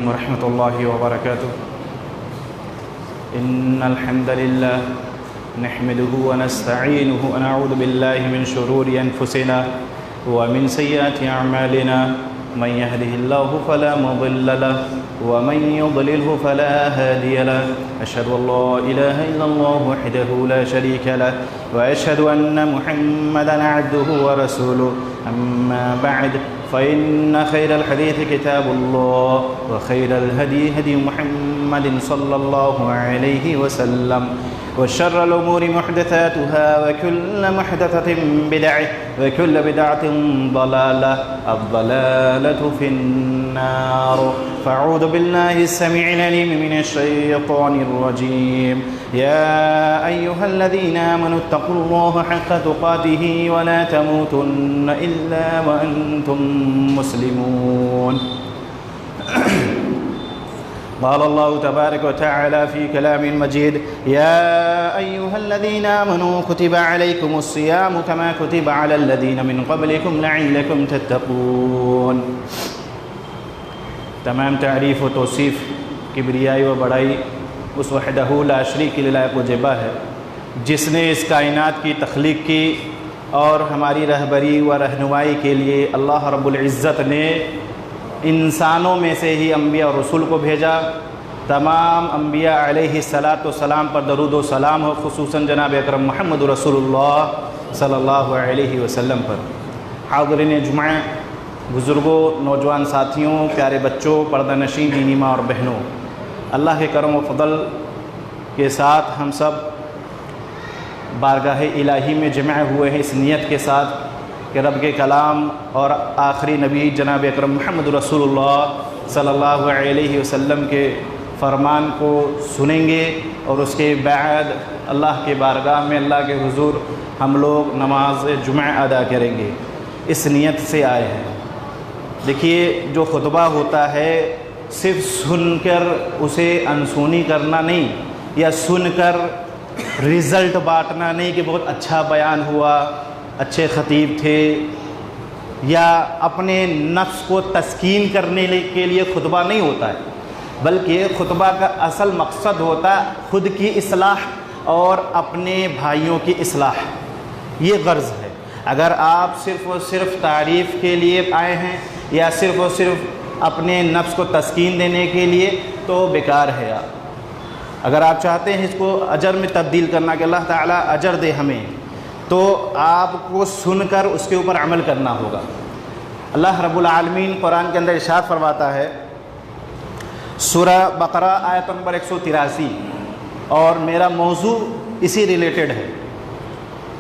ورحمة الله وبركاته. إن الحمد لله نحمده ونستعينه ونعوذ بالله من شرور أنفسنا ومن سيئات أعمالنا. من يهده الله فلا مضل له ومن يضلله فلا هادي له. أشهد أن لا إله إلا الله وحده لا شريك له وأشهد أن محمدا عبده ورسوله. أما بعد فإن خير الحديث كتاب الله وخير الهدي هدي محمد صلى الله عليه وسلم وشر الأمور محدثاتها وكل محدثة بدعة وكل بدعة ضلالة. الضلالة في النار. فأعوذ بالله السميع العليم من الشيطان الرجيم. يا أيها الذين آمنوا اتقوا الله حق تقاته ولا تموتن إلا وأنتم مسلمون. قال الله تبارك وتعالى في كلام مجيد: يا أيها الذين آمنوا كتب عليكم الصيام كما كتب على الذين من قبلكم لعلكم تتقون. تمام تعریف و توصیف، کبریائی و بڑائی اس وحدہ لا شریک کے لائق و جبہ ہے جس نے اس کائنات کی تخلیق کی اور ہماری رہبری و رہنمائی کے لیے اللہ رب العزت نے انسانوں میں سے ہی انبیاء اور رسول کو بھیجا. تمام انبیاء علیہ السلام پر درود و سلام ہو، خصوصاً جناب اکرم محمد رسول اللہ صلی اللہ علیہ وسلم پر. حاضرین جمعہ، بزرگوں، نوجوان ساتھیوں، پیارے بچوں، پردہ نشین دینی ماں اور بہنوں، اللہ کے کرم و فضل کے ساتھ ہم سب بارگاہ الہی میں جمع ہوئے ہیں اس نیت کے ساتھ کہ رب کے کلام اور آخری نبی جناب اکرم محمد رسول اللہ صلی اللہ علیہ وسلم کے فرمان کو سنیں گے اور اس کے بعد اللہ کے بارگاہ میں اللہ کے حضور ہم لوگ نماز جمعہ ادا کریں گے. اس نیت سے آئے ہیں. دیکھیے، جو خطبہ ہوتا ہے صرف سن کر اسے انسونی کرنا نہیں، یا سن کر رزلٹ بانٹنا نہیں کہ بہت اچھا بیان ہوا، اچھے خطیب تھے، یا اپنے نفس کو تسکین کرنے کے لیے خطبہ نہیں ہوتا ہے، بلکہ خطبہ کا اصل مقصد ہوتا ہے خود کی اصلاح اور اپنے بھائیوں کی اصلاح. یہ غرض ہے. اگر آپ صرف و صرف تعریف کے لیے آئے ہیں یا صرف و صرف اپنے نفس کو تسکین دینے کے لیے تو بیکار ہے. اگر آپ چاہتے ہیں اس کو اجر میں تبدیل کرنا کہ اللہ تعالیٰ اجر دے ہمیں، تو آپ کو سن کر اس کے اوپر عمل کرنا ہوگا. اللہ رب العالمین قرآن کے اندر ارشاد فرماتا ہے، سورہ بقرہ آیت نمبر 183، اور میرا موضوع اسی ریلیٹڈ ہے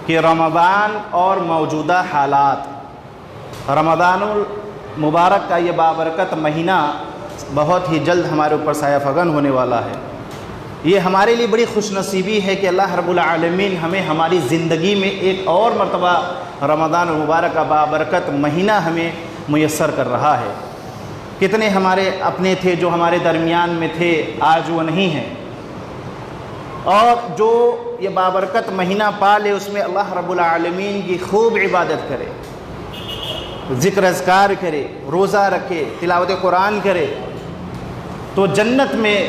کہ رمضان اور موجودہ حالات. رمضان المبارک کا یہ بابرکت مہینہ بہت ہی جلد ہمارے اوپر سایہ فگن ہونے والا ہے. یہ ہمارے لیے بڑی خوش نصیبی ہے کہ اللہ رب العالمین ہمیں ہماری زندگی میں ایک اور مرتبہ رمضان المبارک کا بابرکت مہینہ ہمیں میسر کر رہا ہے. کتنے ہمارے اپنے تھے جو ہمارے درمیان میں تھے، آج وہ نہیں ہیں، اور جو یہ بابرکت مہینہ پالے اس میں اللہ رب العالمین کی خوب عبادت کرے، ذکر اذکار کرے، روزہ رکھے، تلاوت قرآن کرے، تو جنت میں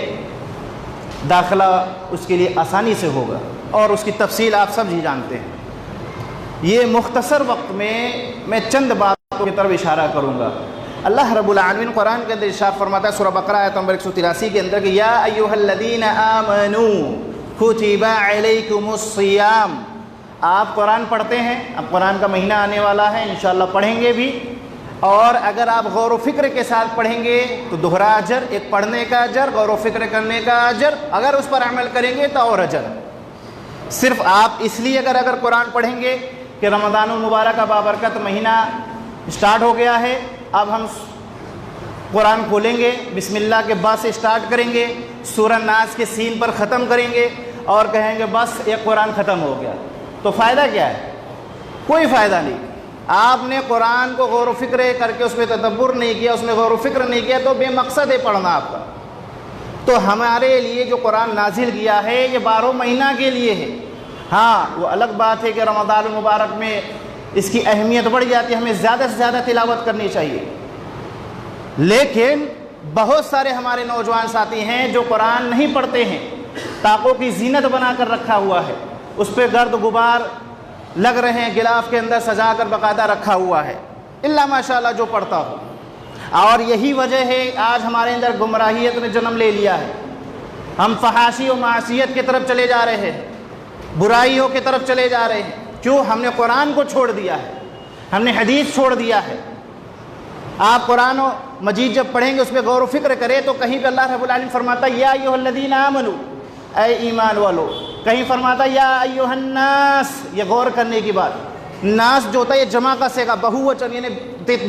داخلہ اس کے لیے آسانی سے ہوگا. اور اس کی تفصیل آپ سب ہی جانتے ہیں. یہ مختصر وقت میں چند باتوں کی طرف اشارہ کروں گا. اللہ رب العالمین قرآن کے اندر ارشاد فرماتا ہے سورہ بقرہ آیت نمبر 183 کے اندر کہ یا ایھا الذین آمنوا کتب علیکم الصیام. آپ قرآن پڑھتے ہیں، اب قرآن کا مہینہ آنے والا ہے، انشاءاللہ پڑھیں گے بھی، اور اگر آپ غور و فکر کے ساتھ پڑھیں گے تو دوہرا اجر، ایک پڑھنے کا اجر، غور و فکر کرنے کا اجر، اگر اس پر عمل کریں گے تو اور اجر. صرف آپ اس لیے اگر قرآن پڑھیں گے کہ رمضان المبارک کا بابرکت مہینہ اسٹارٹ ہو گیا ہے، اب ہم قرآن کھولیں گے، بسم اللہ کے بعد سے اسٹارٹ کریں گے، سورہ ناس کے سین پر ختم کریں گے اور کہیں گے بس ایک قرآن ختم ہو گیا، تو فائدہ کیا ہے؟ کوئی فائدہ نہیں. آپ نے قرآن کو غور و فکر کر کے اس میں تدبر نہیں کیا، اس میں غور و فکر نہیں کیا، تو بے مقصد ہے پڑھنا آپ کا. تو ہمارے لیے جو قرآن نازل کیا ہے یہ 12 مہینہ کے لیے ہے. ہاں، وہ الگ بات ہے کہ رمضان المبارک میں اس کی اہمیت بڑھ جاتی ہے، ہمیں زیادہ سے زیادہ تلاوت کرنی چاہیے، لیکن بہت سارے ہمارے نوجوان ساتھی ہیں جو قرآن نہیں پڑھتے ہیں، طاقوں کی زینت بنا کر رکھا ہوا ہے، اس پہ گرد غبار لگ رہے ہیں، غلاف کے اندر سجا کر باقاعدہ رکھا ہوا ہے، الا ماشاءاللہ جو پڑھتا ہو۔ اور یہی وجہ ہے آج ہمارے اندر گمراہیت نے جنم لے لیا ہے، ہم فحاشی و معصیت کی طرف چلے جا رہے ہیں، برائیوں کی طرف چلے جا رہے ہیں۔ کیوں؟ ہم نے قرآن کو چھوڑ دیا ہے، ہم نے حدیث چھوڑ دیا ہے۔ آپ قرآن و مجید جب پڑھیں گے، اس پہ غور و فکر کریں تو کہیں پہ اللہ رب العالمین فرماتا ہے یا ایھا الذین آمنوا، اے ایمان والو، کہیں فرماتا ہے یا ایھا الناس، یہ غور کرنے کی بات۔ ناس جو ہوتا ہے یہ جمع کا صیغہ، بہووچن، یعنی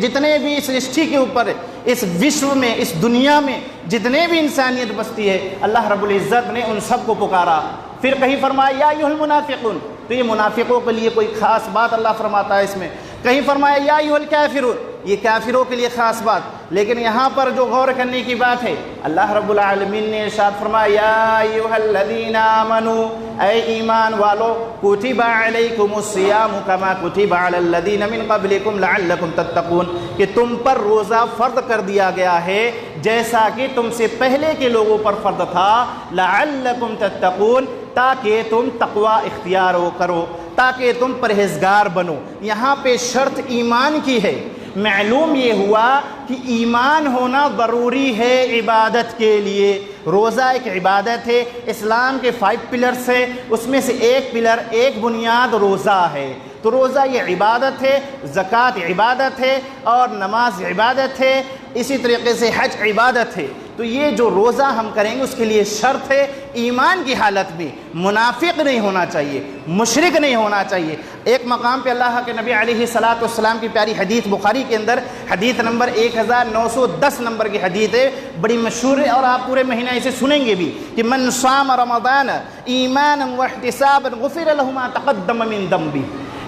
جتنے بھی اس سرشٹی کے اوپر، اس وشو میں، اس دنیا میں جتنے بھی انسانیت بستی ہے، اللہ رب العزت نے ان سب کو پکارا۔ پھر کہیں فرمایا یا ایھا المنافقون، تو یہ منافقوں کے لیے کوئی خاص بات اللہ فرماتا ہے اس میں۔ کہیں فرمایا یا ایھا الکافرون، یہ کافروں کے لیے خاص بات۔ لیکن یہاں پر جو غور کرنے کی بات ہے، اللہ رب العالمین نے ارشاد فرمایا یا ایھا الذین آمنوا، اے ایمان والو، کتب علیکم الصیام کما کتب علی الذین من قبلکم لعلکم تتقون، کہ تم پر روزہ فرض کر دیا گیا ہے جیسا کہ تم سے پہلے کے لوگوں پر فرض تھا، لعلکم تتقون، تاکہ تم تقوی اختیار کرو، تاکہ تم پرہیزگار بنو۔ یہاں پہ شرط ایمان کی ہے۔ معلوم یہ ہوا کہ ایمان ہونا ضروری ہے عبادت کے لیے۔ روزہ ایک عبادت ہے، اسلام کے 5 پلرز ہیں، اس میں سے ایک پلر، ایک بنیاد روزہ ہے۔ تو روزہ یہ عبادت ہے، زکوٰۃ عبادت ہے، اور نماز عبادت ہے، اسی طریقے سے حج عبادت ہے۔ تو یہ جو روزہ ہم کریں گے اس کے لیے شرط ہے ایمان کی حالت میں منافق نہیں ہونا چاہیے، مشرک نہیں ہونا چاہیے۔ ایک مقام پہ اللہ کے نبی علیہ الصلاۃ والسلام کی پیاری حدیث بخاری کے اندر، حدیث نمبر 1910 نمبر کی حدیث ہے، بڑی مشہور ہے، اور آپ پورے مہینہ اسے سنیں گے بھی، کہ من صام رمضان ایمانا واحتسابا غفر له ما تقدم من ذنبه،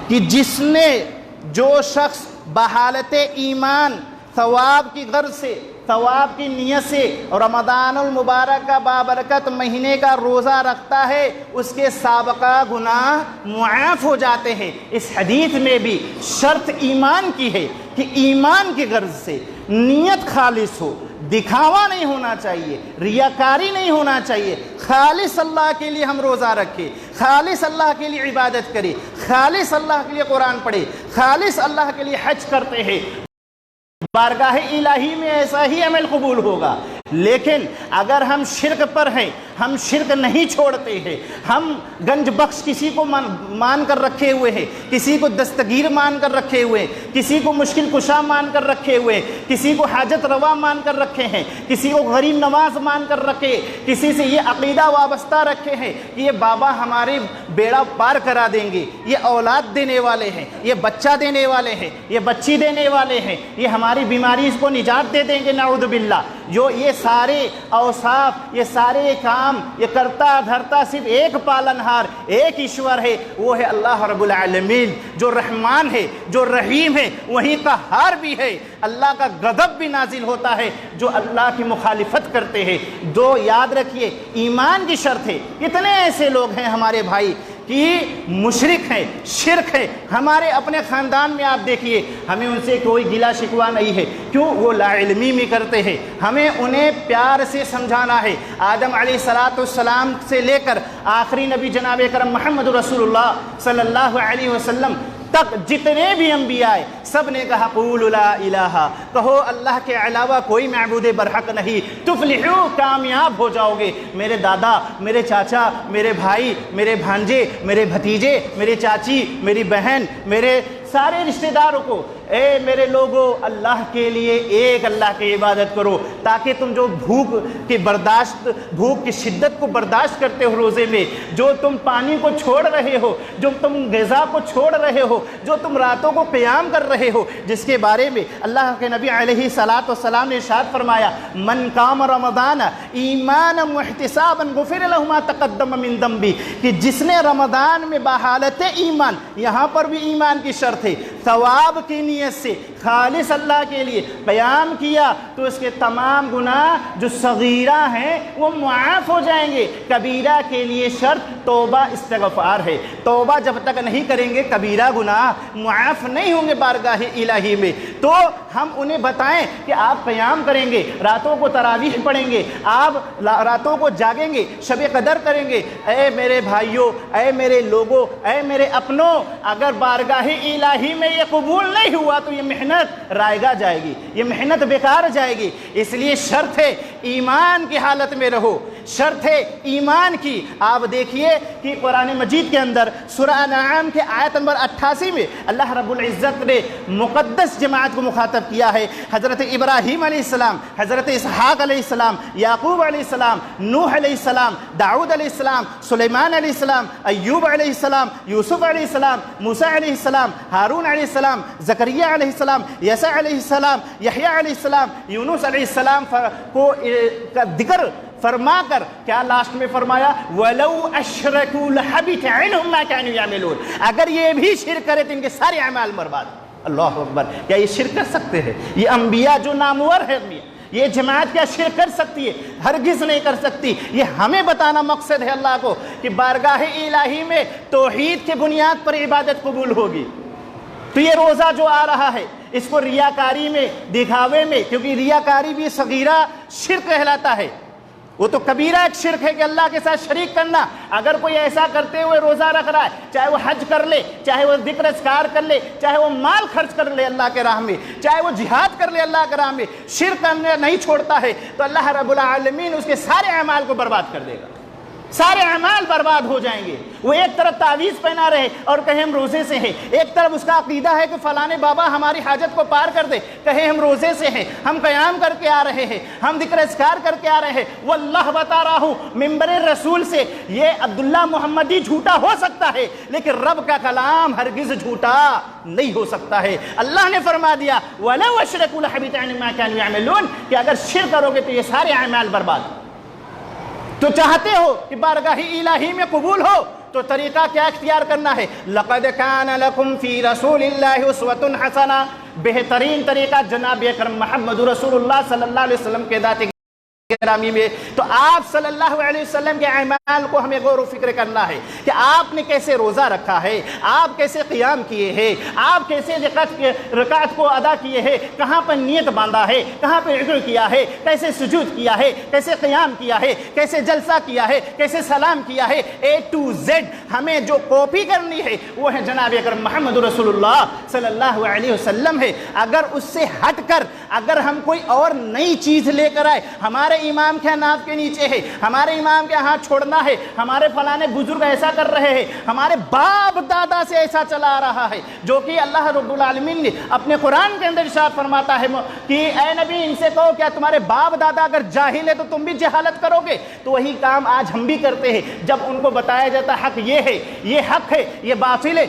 کہ جس نے، جو شخص بحالت ایمان، ثواب کی غرض سے، ثواب کی نیت سے رمضان المبارک کا بابرکت مہینے کا روزہ رکھتا ہے، اس کے سابقہ گناہ معاف ہو جاتے ہیں۔ اس حدیث میں بھی شرط ایمان کی ہے کہ ایمان کی غرض سے نیت خالص ہو، دکھاوا نہیں ہونا چاہیے، ریاکاری نہیں ہونا چاہیے، خالص اللہ کے لیے ہم روزہ رکھیں، خالص اللہ کے لیے عبادت کریں، خالص اللہ کے لیے قرآن پڑھیں، خالص اللہ کے لیے حج کرتے ہیں۔ بارگاہ الہی میں ایسا ہی عمل قبول ہوگا۔ لیکن اگر ہم شرک پر ہیں، ہم شرک نہیں چھوڑتے ہیں، ہم گنج بخش کسی کو مان کر رکھے ہوئے ہیں، کسی کو دستگیر مان کر رکھے ہوئے ہیں، کسی کو مشکل کشا مان کر رکھے ہوئے ہیں، کسی کو حاجت روا مان کر رکھے ہیں، کسی کو غریب نواز مان کر رکھے، کسی سے یہ عقیدہ وابستہ رکھے ہیں کہ یہ بابا ہمارے بیڑا پار کرا دیں گے، یہ اولاد دینے والے ہیں، یہ بچہ دینے والے ہیں، یہ بچی دینے والے ہیں، یہ ہماری بیماری اس کو نجات دے دیں گے، نعوذ باللہ۔ جو یہ سارے اوصاف، یہ سارے کام یہ کرتا دھرتا صرف ایک پالنہار، ایک ایشور ہے، وہ ہے اللہ رب العالمین، جو رحمان ہے، جو رحیم ہے، وہی قہار بھی ہے۔ اللہ کا غضب بھی نازل ہوتا ہے جو اللہ کی مخالفت کرتے ہیں۔ جو یاد رکھیے ایمان کی شرط ہے۔ کتنے ایسے لوگ ہیں ہمارے بھائی کہ مشرک ہیں، شرک ہے، ہمارے اپنے خاندان میں آپ دیکھیے، ہمیں ان سے کوئی گلا شکوہ نہیں ہے، کیوں؟ وہ لا علمی میں کرتے ہیں، ہمیں انہیں پیار سے سمجھانا ہے۔ آدم علیہ السلام سے لے کر آخری نبی جناب اکرم محمد رسول اللہ صلی اللہ علیہ وسلم تک جتنے بھی انبیاء آئے، سب نے کہا قولوا لا الہ، کہو اللہ کے علاوہ کوئی معبود برحق نہیں، تفلحو، کامیاب ہو جاؤ گے۔ میرے دادا، میرے چاچا، میرے بھائی، میرے بھانجے، میرے بھتیجے، میری چاچی، میری بہن، میرے سارے رشتہ داروں کو، اے میرے لوگوں، اللہ کے لیے ایک اللہ کی عبادت کرو، تاکہ تم جو بھوک کی شدت کو برداشت کرتے ہو روزے میں، جو تم پانی کو چھوڑ رہے ہو، جو تم غذا کو چھوڑ رہے ہو، جو تم راتوں کو قیام کر رہے ہو، جس کے بارے میں اللہ کے نبی علیہ الصلاۃ والسلام نے ارشاد فرمایا من قام رمضان ایمانا واحتسابا غفر له ما تقدم من ذنبه، کہ جس نے رمضان میں بحالت ایمان، یہاں پر بھی ایمان کی شرط ہے، ثواب کی نیت سے خالص اللہ کے لیے قیام کیا تو اس کے تمام گناہ جو صغیرہ ہیں وہ معاف ہو جائیں گے۔ کبیرہ کے لیے شرط توبہ استغفار ہے، توبہ جب تک نہیں کریں گے کبیرہ گناہ معاف نہیں ہوں گے بارگاہ الہی میں۔ تو ہم انہیں بتائیں کہ آپ قیام کریں گے، راتوں کو تراویح پڑھیں گے، آپ راتوں کو جاگیں گے، شب قدر کریں گے۔ اے میرے بھائیوں، اے میرے لوگوں، اے میرے اپنوں، اگر بارگاہ الہی میں یہ قبول نہیں ہوا تو یہ محنت رائگاں جائے گی، یہ محنت بیکار جائے گی۔ اس لیے شرط ہے ایمان کی حالت میں رہو، شرط ہے ایمان کی۔ آپ دیکھیے کہ قرآن مجید کے اندر سورہ انعام کے آیت نمبر 88 میں اللہ رب العزت نے مقدس جماعت کو مخاطب کیا ہے۔ حضرت ابراہیم علیہ السلام، حضرت اسحاق علیہ السلام، یعقوب علیہ السلام، نوح علیہ السلام، داؤد علیہ السلام، سلیمان علیہ السلام، ایوب علیہ السلام، یوسف علیہ السلام، موسیٰ علیہ السلام، ہارون علیہ السلام، زکریا علیہ السلام، یسع علیہ السلام، یحییٰ علیہ السلام، یونس علیہ السلام کو ذکر فرما کر کیا لاسٹ میں فرمایا وَلَوْ أَشْرَكُوا لَحَبِطَ عَنْهُمْ مَا كَانُوا يَعْمَلُونَ، اگر یہ بھی شرک کرے تو ان کے سارے اعمال برباد۔ اللہ اکبر، کیا یہ شرک کر سکتے ہیں؟ یہ انبیاء جو نامور ہے، یہ جماعت کیا شرک کر سکتی ہے؟ ہرگز نہیں کر سکتی۔ یہ ہمیں بتانا مقصد ہے اللہ کو کہ بارگاہ الہی میں توحید کے بنیاد پر عبادت قبول ہوگی۔ تو یہ روزہ جو آ رہا ہے اس کو ریاکاری میں، دکھاوے میں، کیونکہ ریاکاری بھی صغیرہ شرک کہلاتا ہے، وہ تو کبیرہ ایک شرک ہے کہ اللہ کے ساتھ شریک کرنا۔ اگر کوئی ایسا کرتے ہوئے روزہ رکھ رہا ہے، چاہے وہ حج کر لے، چاہے وہ ذکر اذکار کر لے، چاہے وہ مال خرچ کر لے اللہ کے راہ میں، چاہے وہ جہاد کر لے اللہ کے راہ میں، شرک کرنے نہیں چھوڑتا ہے تو اللہ رب العالمین اس کے سارے اعمال کو برباد کر دے گا، سارے اعمال برباد ہو جائیں گے۔ وہ ایک طرف تعویذ پہنا رہے اور کہیں ہم روزے سے ہیں، ایک طرف اس کا عقیدہ ہے کہ فلانے بابا ہماری حاجت کو پار کر دے، کہیں ہم روزے سے ہیں، ہم قیام کر کے آ رہے ہیں، ہم ذکر اذکار کر کے آ رہے ہیں۔ واللہ بتا رہا ہوں ممبر رسول سے یہ عبداللہ محمدی جھوٹا ہو سکتا ہے لیکن رب کا کلام ہرگز جھوٹا نہیں ہو سکتا ہے۔ اللہ نے فرما دیا وَلَوْ أَشْرَكُوا لَحَبِطَ عَنْهُمْ مَا كَانُوا يَعْمَلُونَ کہ اگر شرک کرو گے تو یہ سارے اعمال برباد۔ تو چاہتے ہو کہ بارگاہ الہی میں قبول ہو تو طریقہ کیا اختیار کرنا ہے؟ لَقَدْ كَانَ لَكُمْ فِي رَسُولِ اللَّهِ أُسْوَةٌ حَسَنَةٌ، بہترین طریقہ جناب اکرم محمد رسول اللہ صلی اللہ علیہ وسلم کے ذات گرامی میں۔ تو آپ صلی اللہ علیہ وسلم کے اعمال کو ہمیں غور و فکر کرنا ہے کہ آپ نے کیسے روزہ رکھا ہے، آپ کیسے قیام کیے ہیں، آپ کیسے رکعت کو ادا کیے ہیں، کہاں پر نیت باندھا ہے، کہاں پر رکوع کیا ہے، کیسے سجود کیا ہے، کیسے قیام کیا ہے، کیسے جلسہ کیا ہے، کیسے سلام کیا ہے، A to Z ہمیں جو کاپی کرنی ہے وہ ہے جناب اکرم محمد رسول اللہ صلی اللہ علیہ وسلم ہے۔ اگر اس سے ہٹ کر اگر ہم کوئی اور نئی چیز لے کر آئے، ہمارے امام کے ناف کے نیچے ہے، ہمارے امام کے ہاتھ چھوڑنا ہے، ہمارے فلانے بزرگ ایسا کر رہے ہیں، ہمارے باپ دادا سے ایسا چلا رہا ہے، جو کہ اللہ رب العالمین نے اپنے قرآن کے اندر ارشاد فرماتا ہے کہ اے نبی ان سے کہو کیا تمہارے باپ دادا اگر جاہل ہے تو تم بھی جہالت کرو گے؟ تو وہی کام آج ہم بھی کرتے ہیں۔ جب ان کو بتایا جاتا حق یہ ہے، یہ حق ہے، یہ باطل ہے،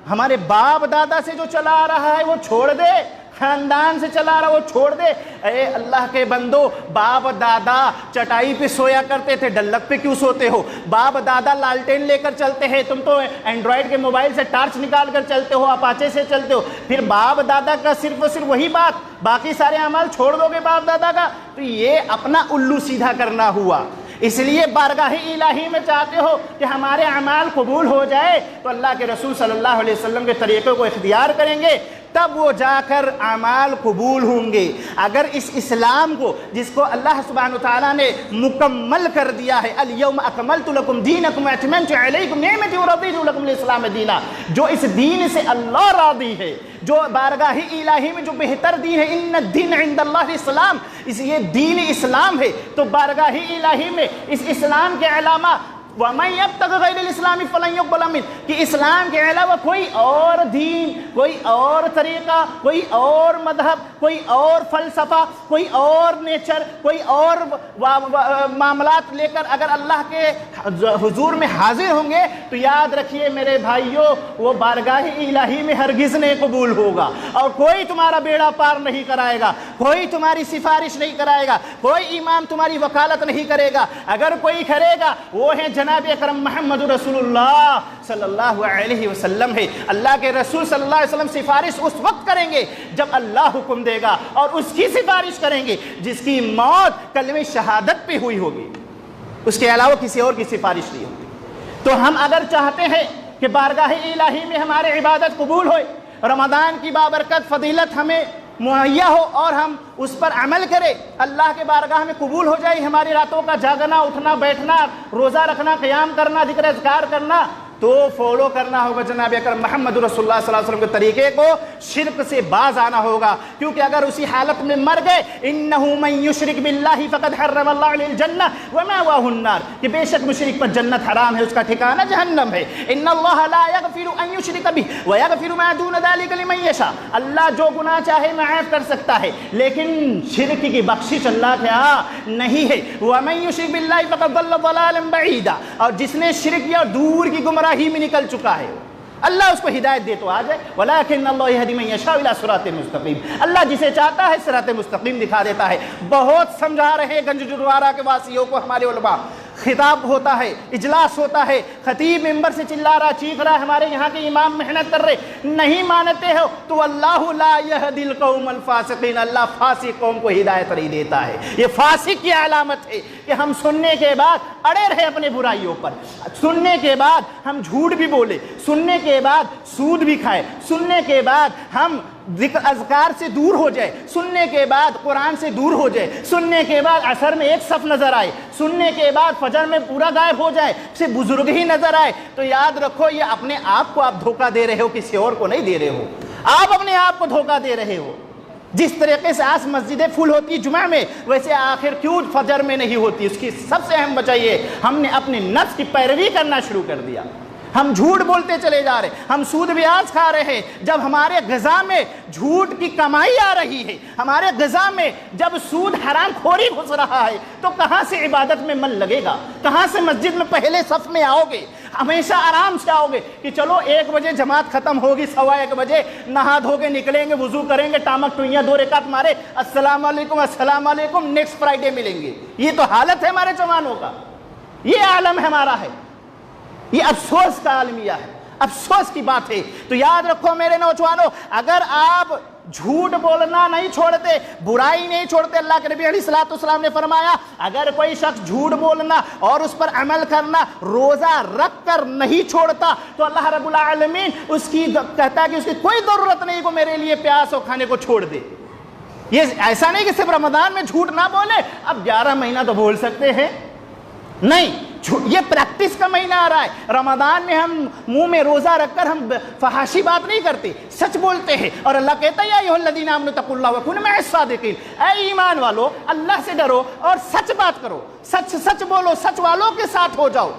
ہمارے باپ دادا سے جو چلا آ رہا ہے وہ چھوڑ دے، خاندان سے چلا رہا وہ چھوڑ دے۔ اے اللہ کے بندو، باپ دادا چٹائی پہ سویا کرتے تھے، ڈلک پہ کیوں سوتے ہو؟ باپ دادا لالٹین لے کر چلتے ہیں، تم تو اینڈرائڈ کے موبائل سے ٹارچ نکال کر چلتے ہو، اپاچے سے چلتے ہو۔ پھر باپ دادا کا صرف وہی بات، باقی سارے اعمال چھوڑ دو گے باپ دادا کا، تو یہ اپنا الو سیدھا کرنا ہوا۔ اس لیے بارگاہ الہی میں چاہتے ہو کہ ہمارے اعمال قبول ہو جائے تو اللہ کے رسول صلی اللہ علیہ وسلم کے طریقے کو اختیار کریں گے، تب وہ جا کر اعمال قبول ہوں گے۔ اگر اس اسلام کو جس کو اللہ سبحانہ وتعالیٰ نے مکمل کر دیا ہے، الیوم اکملت لکم دینکم واتممت علیکم نعمتی ورضیت لکم الاسلام دینا، جو اس دین سے اللہ راضی ہے، جو بارگاہ الہی میں جو بہتر دین ہے، ان الدین عند اللہ الاسلام، اس یہ دین اسلام ہے، تو بارگاہ الہی میں اس اسلام کے علامہ وَمَنْ يَبْتَغِ غَيْرَ الْإِسْلَامِ فَلَنْ يُقْبَلَ مِنْهُ کہ اسلام کے علاوہ کوئی اور دین، کوئی اور طریقہ، کوئی اور مذہب، کوئی اور فلسفہ، کوئی اور نیچر، کوئی اور معاملات لے کر اگر اللہ کے حضور میں حاضر ہوں گے تو یاد رکھیے میرے بھائیوں، وہ بارگاہ الہی میں ہرگز نہیں قبول ہوگا، اور کوئی تمہارا بیڑا پار نہیں کرائے گا، کوئی تمہاری سفارش نہیں کرائے گا، کوئی امام تمہاری وکالت نہیں کرے گا۔ اگر کوئی کرے گا وہ ہے جناب اکرم محمد رسول اللہ صلی اللہ علیہ وسلم ہے۔ اللہ کے رسول صلی اللہ علیہ وسلم سفارش اس وقت کریں گے جب اللہ حکم دے گا، اور اس کی سفارش کریں گے جس کی موت کلمہ شہادت پہ ہوئی ہوگی، اس کے علاوہ کسی اور کی سفارش نہیں ہوگی۔ تو ہم اگر چاہتے ہیں کہ بارگاہ الہی میں ہماری عبادت قبول ہوئے، رمضان کی بابرکت فضیلت ہمیں مہیا ہو اور ہم اس پر عمل کریں، اللہ کے بارگاہ میں قبول ہو جائے ہماری راتوں کا جاگنا، اٹھنا، بیٹھنا، روزہ رکھنا، قیام کرنا، ذکر اذکار کرنا، تو فالو کرنا ہوگا جناب اکرم محمد رسول اللہ صلی اللہ علیہ وسلم کے طریقے کو، شرک سے باز آنا ہوگا، کیونکہ اگر اسی حالت میں مر گئے انہو من یشرک باللہ فقد حرم اللہ علیہ الجنہ ومأواہ النار، کہ بے شک مشرک پر جنت حرام ہے، اس کا ٹھکانہ جہنم ہے۔ ان اللہ لا یغفر ان یشرک بہ ویغفر ما دون ذلک لمن یشاء، اللہ جو گناہ چاہے معاف کر سکتا ہے، لیکن شرک کی بخشش اللہ کے ہاں نہیں ہے۔ ومن یشرک باللہ فقد ضل ضلالا بعیدا، اور جس نے شرک کیا دور کی گمراہی میں نکل چکا ہے، اللہ اس کو ہدایت دے تو آ جائے۔ ولیکن اللہ یہدی من یشاء الی صراط مستقیم، اللہ جسے چاہتا ہے صراط مستقیم دکھا دیتا ہے۔ بہت سمجھا رہے گنج جروارہ کے واسیوں کو ہمارے علماء، خطاب ہوتا ہے، اجلاس ہوتا ہے، خطیب ممبر سے چلا رہا، چیخ رہا، ہمارے یہاں کے امام محنت کر رہے، نہیں مانتے ہو تو اللہ لا یہدی القوم الفاسقین، اللہ فاسق قوم کو ہدایت نہیں دیتا ہے۔ یہ فاسق کی علامت ہے کہ ہم سننے کے بعد اڑے رہے اپنے برائیوں پر، سننے کے بعد ہم جھوٹ بھی بولے، سننے کے بعد سود بھی کھائے، سننے کے بعد ہم ذکر اذکار سے دور ہو جائے، سننے کے بعد قرآن سے دور ہو جائے، سننے کے بعد عصر میں ایک صف نظر آئے، سننے کے بعد فجر میں پورا غائب ہو جائے، صرف بزرگ ہی نظر آئے، تو یاد رکھو یہ اپنے آپ کو آپ دھوکہ دے رہے ہو، کسی اور کو نہیں دے رہے ہو، آپ اپنے آپ کو دھوکہ دے رہے ہو۔ جس طریقے سے آج مسجدیں فل ہوتی جمعہ میں، ویسے آخر کیوں فجر میں نہیں ہوتی؟ اس کی سب سے اہم وجہ یہ ہم نے اپنے نفس کی پیروی کرنا شروع کر دیا، ہم جھوٹ بولتے چلے جا رہے، ہم سود بیاج کھا رہے ہیں۔ جب ہمارے غذا میں جھوٹ کی کمائی آ رہی ہے، ہمارے غذا میں جب سود حرام خوری گھس رہا ہے، تو کہاں سے عبادت میں من لگے گا؟ کہاں سے مسجد میں پہلے صف میں آؤ گے؟ ہمیشہ آرام سے آؤ گے کہ چلو 1 بجے جماعت ختم ہوگی، 1:15 بجے نہا دھو کے نکلیں گے، وضو کریں گے، ٹامک ٹوئیاں 2 رکعت مارے، السلام علیکم السلام علیکم، نیکسٹ فرائیڈے ملیں گے۔ یہ تو حالت ہے ہمارے جوانوں کا، یہ عالم ہمارا ہے، یہ افسوس کا عالمیہ ہے، افسوس کی بات ہے۔ تو یاد رکھو میرے نوجوانوں، اگر آپ جھوٹ بولنا نہیں چھوڑتے، برائی نہیں چھوڑتے، اللہ کے نبی علیہ الصلوۃ والسلام نے فرمایا اگر کوئی شخص جھوٹ بولنا اور اس پر عمل کرنا روزہ رکھ کر نہیں چھوڑتا، تو اللہ رب العالمین اس کی کہتا ہے کہ اس کی کوئی ضرورت نہیں کہ میرے لیے پیاس اور کھانے کو چھوڑ دے۔ یہ ایسا نہیں کہ صرف رمضان میں جھوٹ نہ بولے، اب 11 مہینہ تو بول سکتے ہیں، نہیں، یہ پریکٹس کا مہینہ آ رہا ہے۔ رمضان میں ہم منہ میں روزہ رکھ کر ہم فحاشی بات نہیں کرتے، سچ بولتے ہیں، اور اللہ کہتا ہے یا ایھا الذین آمنوا اتقوا اللہ وکونوا مع الصادقین، اے ایمان والو اللہ سے ڈرو اور سچ بات کرو، سچ بولو، سچ والوں کے ساتھ ہو جاؤ۔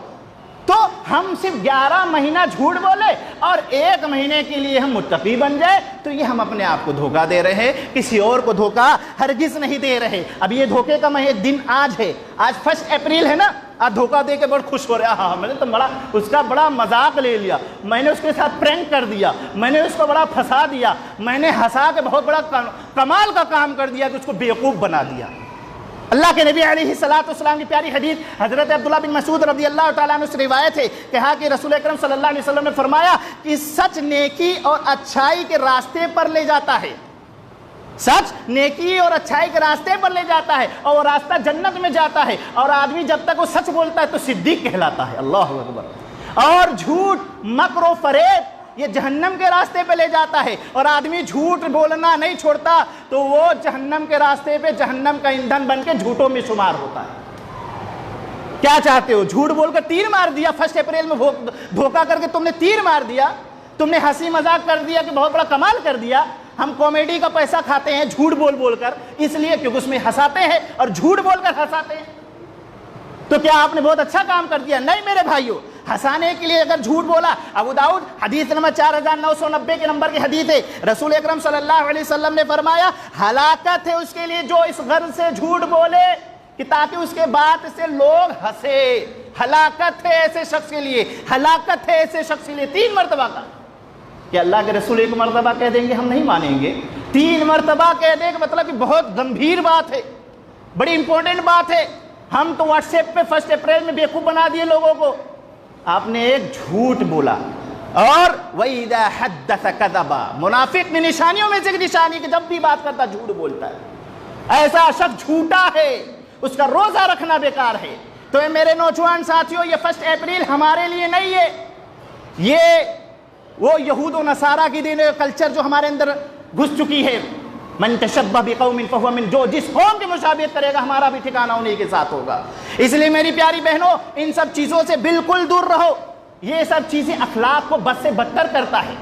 تو ہم صرف 11 مہینہ جھوٹ بولے اور 1 مہینے کے لیے ہم متقی بن جائے، تو یہ ہم اپنے آپ کو دھوکہ دے رہے ہیں، کسی اور کو دھوکہ ہرگز نہیں دے رہے۔ اب یہ دھوکے کا دن آج ہے، آج 1 اپریل ہے نا، آج دھوکہ دے کے بڑا خوش ہو رہا، ہاں میں نے تو اس کا بڑا مذاق لے لیا، میں نے اس کے ساتھ پرینک کر دیا، میں نے اس کو بڑا پھنسا دیا، میں نے ہنسا کے بہت بڑا کمال کا کام کر دیا کہ اس کو بیوقوف بنا دیا۔ اللہ کے نبی علیہ الصلوۃ والسلام کی پیاری حدیث حضرت عبداللہ بن مسعود رضی اللہ تعالیٰ عنہ سے روایت ہے، کہا کہ رسول اکرم صلی اللہ علیہ وسلم نے فرمایا کہ سچ نیکی اور اچھائی کے راستے پر لے جاتا ہے، سچ نیکی اور اچھائی کے راستے پر لے جاتا ہے، اور وہ راستہ جنت میں جاتا ہے، اور آدمی جب تک وہ سچ بولتا ہے تو صدیق کہلاتا ہے۔ اللہ اکبر۔ اور جھوٹ، مکر و فریب یہ جہنم کے راستے پہ لے جاتا ہے، اور آدمی جھوٹ بولنا نہیں چھوڑتا تو وہ جہنم کے راستے پہ جہنم کا ایندھن بن کے جھوٹوں میں شمار ہوتا ہے۔ کیا چاہتے ہو؟ جھوٹ بول کر تیر مار دیا، 1 اپریل میں دھوکہ کر کے تم نے تیر مار دیا، تم نے ہنسی مذاق کر دیا کہ بہت بڑا کمال کر دیا۔ ہم کامیڈی کا پیسہ کھاتے ہیں جھوٹ بول کر، اس لیے کیونکہ اس میں ہنساتے ہیں اور جھوٹ بول کر ہنساتے ہیں۔ تو کیا آپ نے بہت اچھا کام کر دیا؟ نہیں میرے بھائیوں، ہنسانے کے لیے اگر جھوٹ بولا، ابو داؤد حدیث نمبر 4990 کے نمبر کی حدیث ہے، رسول اکرم صلی اللہ علیہ وسلم نے فرمایا ہلاکت ہے اس کے لیے جو اس غرض سے جھوٹ بولے کہ تاکہ اس کے بات سے لوگ ہنسے، ہلاکت ہے ایسے شخص کے لیے، ہلاکت ہے ایسے شخص کے لیے۔ 3 مرتبہ کا کہ اللہ کے رسول 1 مرتبہ کہہ دیں گے ہم نہیں مانیں گے، 3 مرتبہ کہہ دیں گے، مطلب کہ بہت گمبھیر بات ہے، بڑی امپورٹنٹ بات ہے۔ ہم تو واٹس ایپ پہ 1 اپریل میں بیوقوف بنا دیے لوگوں کو. آپ نے ایک جھوٹ بولا. اور وَإِذَا حَدَّثَ كَذَبَ، منافق میں نشانیوں میں سے نشانی کہ جب بھی بات کرتا جھوٹ بولتا ہے. ایسا شخص جھوٹا ہے، اس کا روزہ رکھنا بیکار ہے. تو اے میرے نوجوان ساتھیوں، یہ 1 اپریل ہمارے لیے نہیں ہے، یہ وہ یہود و نصارہ کی دین کلچر جو ہمارے اندر گھس چکی ہے. من تشبہ بقوم فہو من، جو جس قوم کی مشابہت کرے گا ہمارا بھی ٹھکانہ انہی کے ساتھ ہوگا. اس لیے میری پیاری بہنوں، ان سب چیزوں سے بالکل دور رہو. یہ سب چیزیں اخلاق کو بد سے بدتر کرتا ہے،